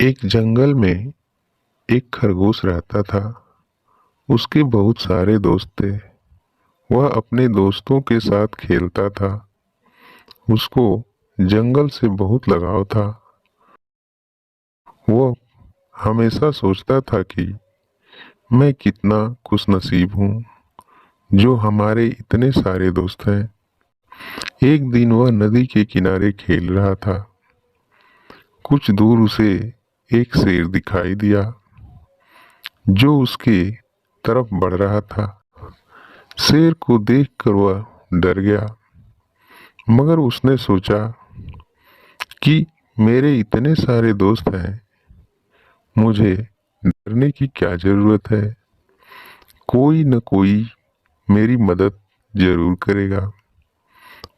एक जंगल में एक खरगोश रहता था। उसके बहुत सारे दोस्त थे। वह अपने दोस्तों के साथ खेलता था। उसको जंगल से बहुत लगाव था। वह हमेशा सोचता था कि मैं कितना खुशनसीब हूँ जो हमारे इतने सारे दोस्त हैं। एक दिन वह नदी के किनारे खेल रहा था। कुछ दूर उसे एक शेर दिखाई दिया जो उसके तरफ बढ़ रहा था। शेर को देखकर वह डर गया, मगर उसने सोचा कि मेरे इतने सारे दोस्त हैं, मुझे डरने की क्या जरूरत है। कोई न कोई मेरी मदद जरूर करेगा।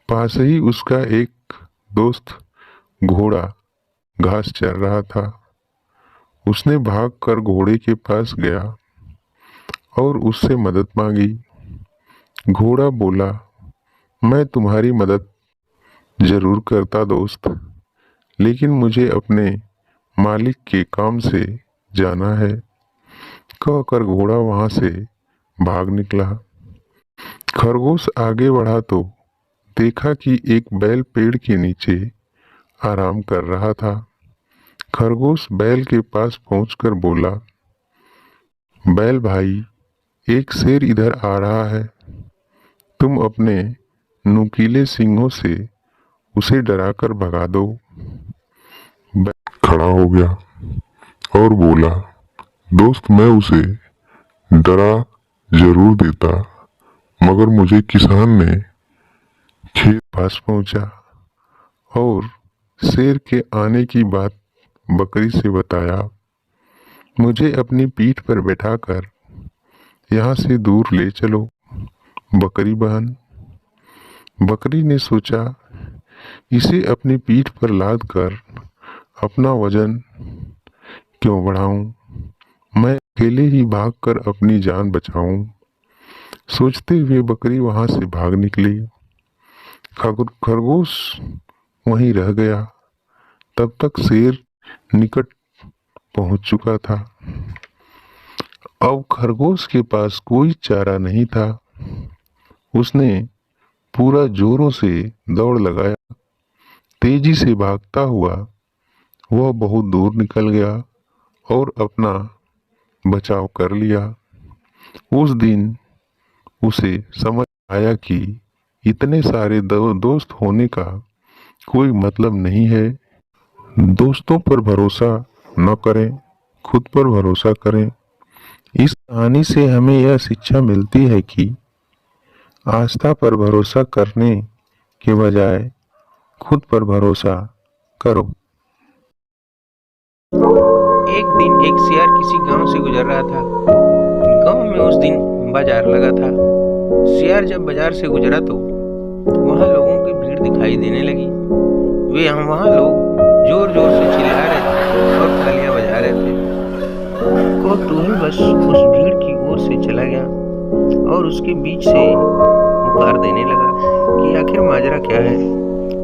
पास ही उसका एक दोस्त घोड़ा घास चर रहा था। उसने भागकर घोड़े के पास गया और उससे मदद मांगी। घोड़ा बोला, मैं तुम्हारी मदद जरूर करता दोस्त, लेकिन मुझे अपने मालिक के काम से जाना है। कहकर घोड़ा वहां से भाग निकला। खरगोश आगे बढ़ा तो देखा कि एक बैल पेड़ के नीचे आराम कर रहा था। खरगोश बैल के पास पहुंचकर बोला, बैल भाई, एक शेर इधर आ रहा है। तुम अपने नुकीले सींगों से उसे डराकर भगा दो। बैल खड़ा हो गया और बोला, दोस्त, मैं उसे डरा जरूर देता, मगर मुझे किसान ने खेत पास पहुंचा और शेर के आने की बात बकरी से बताया। मुझे अपनी पीठ पर बैठाकर यहाँ से दूर ले चलो बकरी बहन। बकरी ने सोचा, इसे अपनी पीठ पर लाद कर अपना वजन क्यों बढ़ाऊं, मैं अकेले ही भागकर अपनी जान बचाऊं। सोचते हुए बकरी वहां से भाग निकली। खरगोश वहीं रह गया। तब तक शेर निकट पहुंच चुका था। अब खरगोश के पास कोई चारा नहीं था। उसने पूरा जोरों से दौड़ लगाया। तेजी से भागता हुआ वह बहुत दूर निकल गया और अपना बचाव कर लिया। उस दिन उसे समझ आया कि इतने सारे दोस्त होने का कोई मतलब नहीं है। दोस्तों पर भरोसा न करें, खुद पर भरोसा करें। इस कहानी से हमें यह शिक्षा मिलती है कि आस्था पर भरोसा करने के बजाय खुद पर भरोसा करो। एक दिन एक शेर किसी गांव से गुजर रहा था। गांव में उस दिन बाजार लगा था। शेर जब बाजार से गुजरा तो वहां लोगों की भीड़ दिखाई देने लगी। वहां लोग जोर जोर से चिल्ला रहे थे और तालियां बजा रहे थे। कौतूहल बस उस भीड़ की ओर से चला गया और उसके बीच से पुकार देने लगा कि आखिर माजरा क्या है।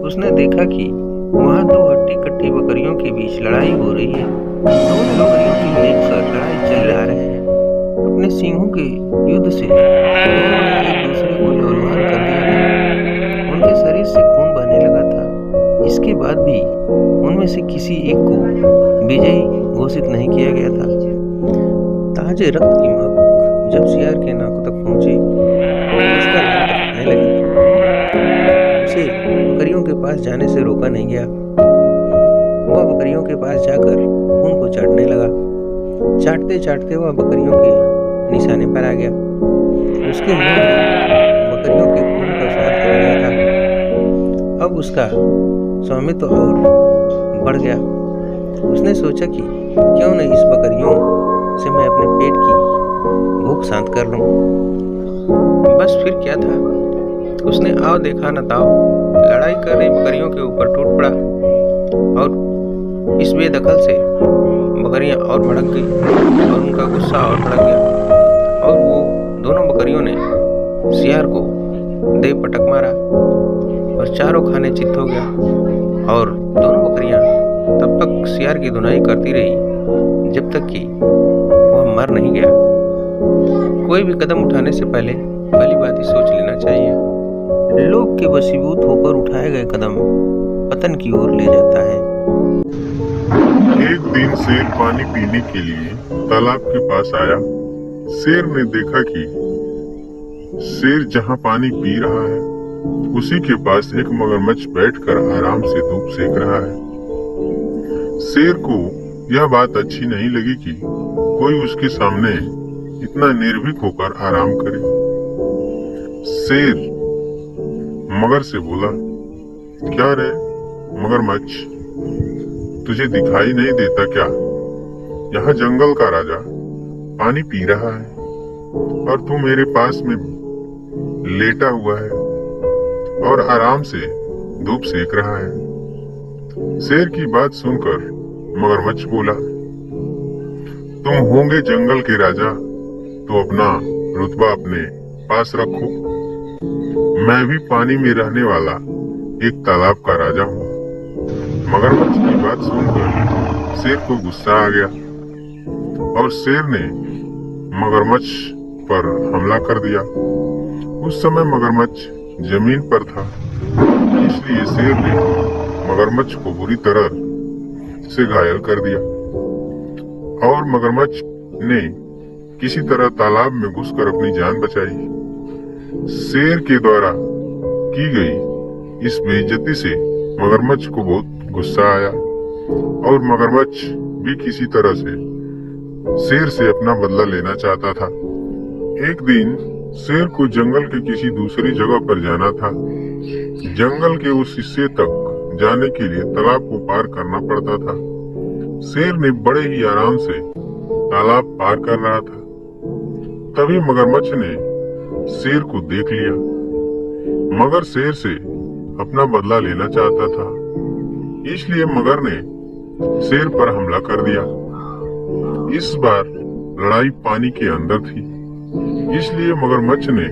उसने देखा कि वहां दो हट्टी कट्टी बकरियों के बीच लड़ाई हो रही है। दोनों बकरियों की देखकर लड़ाई चल रहे हैं। अपने सींगों के युद्ध से दोनों ने एक दूसरे को लहूलुहान कर दिया था। उनके शरीर से खून बहने लगा था। इसके बाद भी उनमें से किसी एक को विजयी घोषित नहीं किया गया था। ताजे रक्त की महक जब शेर के नाकों तक पहुंची, उसका लहू टपकने लगी। उसे बकरियों के पास जाने से रोका नहीं गया। वह बकरियों के पास जाकर खून को चाटने लगा। चाटते चाटते वह बकरियों के निशाने पर आ गया। उसके मुंह में बकरियों के खून का स्वाद आ गया था। अब उसका स्वामित्व और बढ़ गया। उसने सोचा कि क्यों न इस बकरियों से मैं अपने पेट की भूख शांत कर लूं। बस फिर क्या था, उसने आओ देखा न ताओ लड़ाई कर रही बकरियों के ऊपर टूट पड़ा और इस बेदखल से बकरियां और भड़क गई और उनका गुस्सा और भड़क गया और वो दोनों बकरियों ने शेर को दे पटक मारा और चारों खाने चित्त हो गया और दोनों बकरियां तब तक सियार की धुनाई करती रही जब तक कि वह मर नहीं गया। कोई भी कदम उठाने से पहले भली बात ही सोच लेना चाहिए। लोग के वशीभूत होकर उठाए गए कदम पतन की ओर ले जाता है। एक दिन शेर पानी पीने के लिए तालाब के पास आया। शेर ने देखा कि शेर जहां पानी पी रहा है उसी के पास एक मगरमच्छ बैठकर आराम से धूप सेक रहा है। शेर को यह बात अच्छी नहीं लगी कि कोई उसके सामने इतना निर्भीक होकर आराम करे। शेर मगर से बोला, क्या रे मगरमच्छ, तुझे दिखाई नहीं देता क्या? यहाँ जंगल का राजा पानी पी रहा है और तू मेरे पास में लेटा हुआ है और आराम से धूप सेक रहा है। शेर की बात सुनकर मगरमच्छ बोला, तुम होंगे जंगल के राजा तो अपना रुतबा अपने पास रखो। मैं भी पानी में रहने वाला एक तालाब का राजा हूँ। मगरमच्छ की बात सुनकर शेर को गुस्सा आ गया और शेर ने मगरमच्छ पर हमला कर दिया। उस समय मगरमच्छ जमीन पर था, इसलिए शेर ने मगरमच्छ को बुरी तरह से घायल कर दिया और मगरमच्छ ने किसी तरह तालाब में घुसकर अपनी जान बचाई। शेर के द्वारा की गई इस बेइज्जती से मगरमच्छ को बहुत गुस्सा आया और मगरमच्छ भी किसी तरह से शेर से अपना बदला लेना चाहता था। एक दिन शेर को जंगल के किसी दूसरी जगह पर जाना था। जंगल के उस हिस्से तक जाने के लिए तालाब को पार करना पड़ता था। शेर ने बड़े ही आराम से तालाब पार कर रहा था। तभी मगरमच्छ ने शेर को देख लिया। मगर शेर से अपना बदला लेना चाहता था, इसलिए मगर ने शेर पर हमला कर दिया। इस बार लड़ाई पानी के अंदर थी, इसलिए मगरमच्छ ने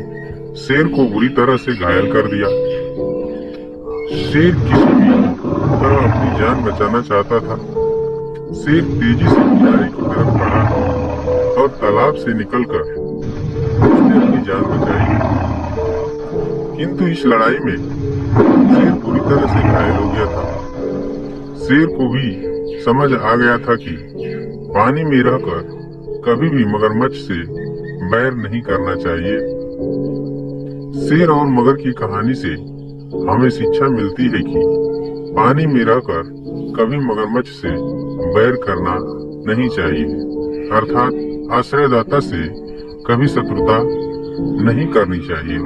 शेर को बुरी तरह से घायल कर दिया। शेर किसी भी तरह अपनी जान बचाना चाहता था। शेर तेजी से किनारे की तरफ बढ़ा और तालाब से निकलकर उसने अपनी जान बचाई। किंतु इस लड़ाई में शेर पूरी तरह से घायल हो गया था। शेर को भी समझ आ गया था कि पानी में रहकर कभी भी मगरमच्छ से बैर नहीं करना चाहिए। शेर और मगर की कहानी से हमें शिक्षा मिलती है कि पानी में रहकर कभी मगरमच्छ से बैर करना नहीं चाहिए, अर्थात आश्रयदाता से कभी शत्रुता नहीं करनी चाहिए।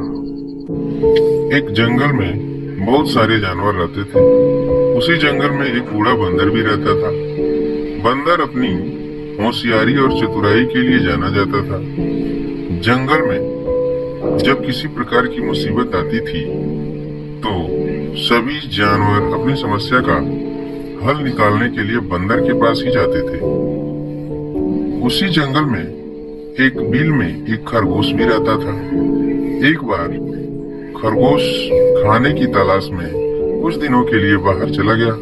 एक जंगल में बहुत सारे जानवर रहते थे। उसी जंगल में एक बूढ़ा बंदर भी रहता था। बंदर अपनी होशियारी और चतुराई के लिए जाना जाता था। जंगल में जब किसी प्रकार की मुसीबत आती थी तो सभी जानवर अपनी समस्या का हल निकालने के लिए बंदर के पास ही जाते थे। उसी जंगल में एक बिल में एक खरगोश भी रहता था। एक बार खरगोश खाने की तलाश में कुछ दिनों के लिए बाहर चला गया,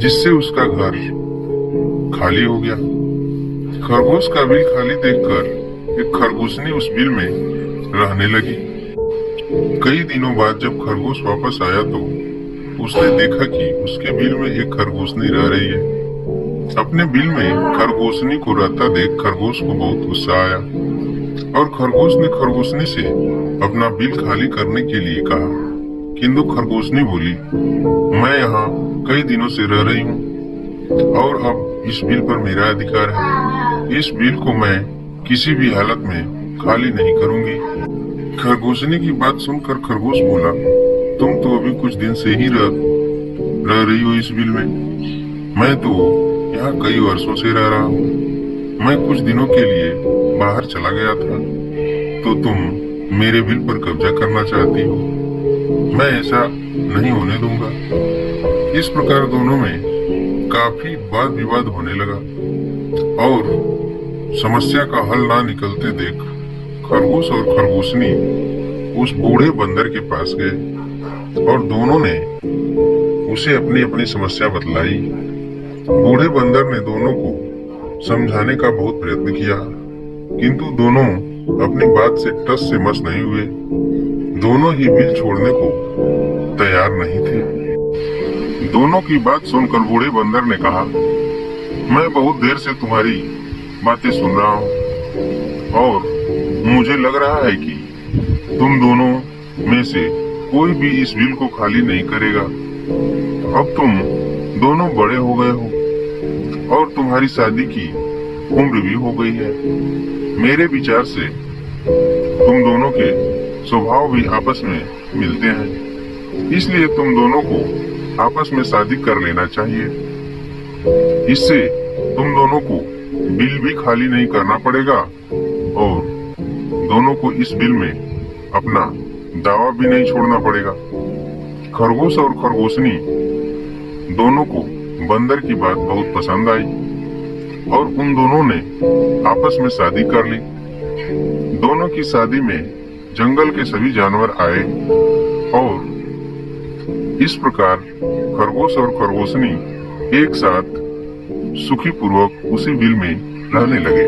जिससे उसका घर खाली हो गया। खरगोश का बिल खाली देखकर एक खरगोशनी उस बिल में रहने लगी। कई दिनों बाद जब खरगोश वापस आया तो उसने देखा कि उसके बिल में एक खरगोशनी रह रही है। अपने बिल में खरगोशनी को रहता देख खरगोश को बहुत गुस्सा आया और खरगोश ने खरगोशनी से अपना बिल खाली करने के लिए कहा। किंतु खरगोशनी बोली, मैं यहाँ कई दिनों से रह रही हूँ और अब इस बिल पर मेरा अधिकार है। इस बिल को मैं किसी भी हालत में खाली नहीं करूंगी। खरगोशनी की बात सुनकर खरगोश बोला, तुम तो अभी कुछ दिन से ही रह रही हो इस बिल में। मैं तो यहाँ कई वर्षों से रह रहा हूँ। मैं कुछ दिनों के लिए बाहर चला गया था तो तुम मेरे बिल पर कब्जा करना चाहती हो। मैं ऐसा नहीं होने दूंगा। इस प्रकार दोनों में काफी वाद विवाद होने लगा और समस्या का हल ना निकलते देख खरगोश और खरगोशनी उस बूढ़े बंदर के पास गए और दोनों ने उसे अपनी अपनी समस्या बतलाई बूढ़े बंदर ने दोनों को समझाने का बहुत प्रयत्न किया, किंतु दोनों अपनी बात से टस से मस नहीं हुए। दोनों ही बिल छोड़ने को तैयार नहीं थे। दोनों की बात सुनकर बूढ़े बंदर ने कहा, मैं बहुत देर से तुम्हारी बातें सुन रहा हूँ और मुझे लग रहा है कि तुम दोनों में से कोई भी इस बिल को खाली नहीं करेगा। अब तुम दोनों बड़े हो गए हो और तुम्हारी शादी की उम्र भी हो गई है। मेरे विचार से तुम दोनों के स्वभाव भी आपस में मिलते हैं, इसलिए तुम दोनों को आपस में शादी कर लेना चाहिए। इससे तुम दोनों को बिल भी खाली नहीं करना पड़ेगा और दोनों को इस बिल में अपना दावा भी नहीं छोड़ना पड़ेगा। खरगोश और खरगोशनी दोनों को बंदर की बात बहुत पसंद आई और उन दोनों ने आपस में शादी कर ली। दोनों की शादी में जंगल के सभी जानवर आए और इस प्रकार खरगोश और खरगोशनी एक साथ सुखी पूर्वक उसी बिल में रहने लगे।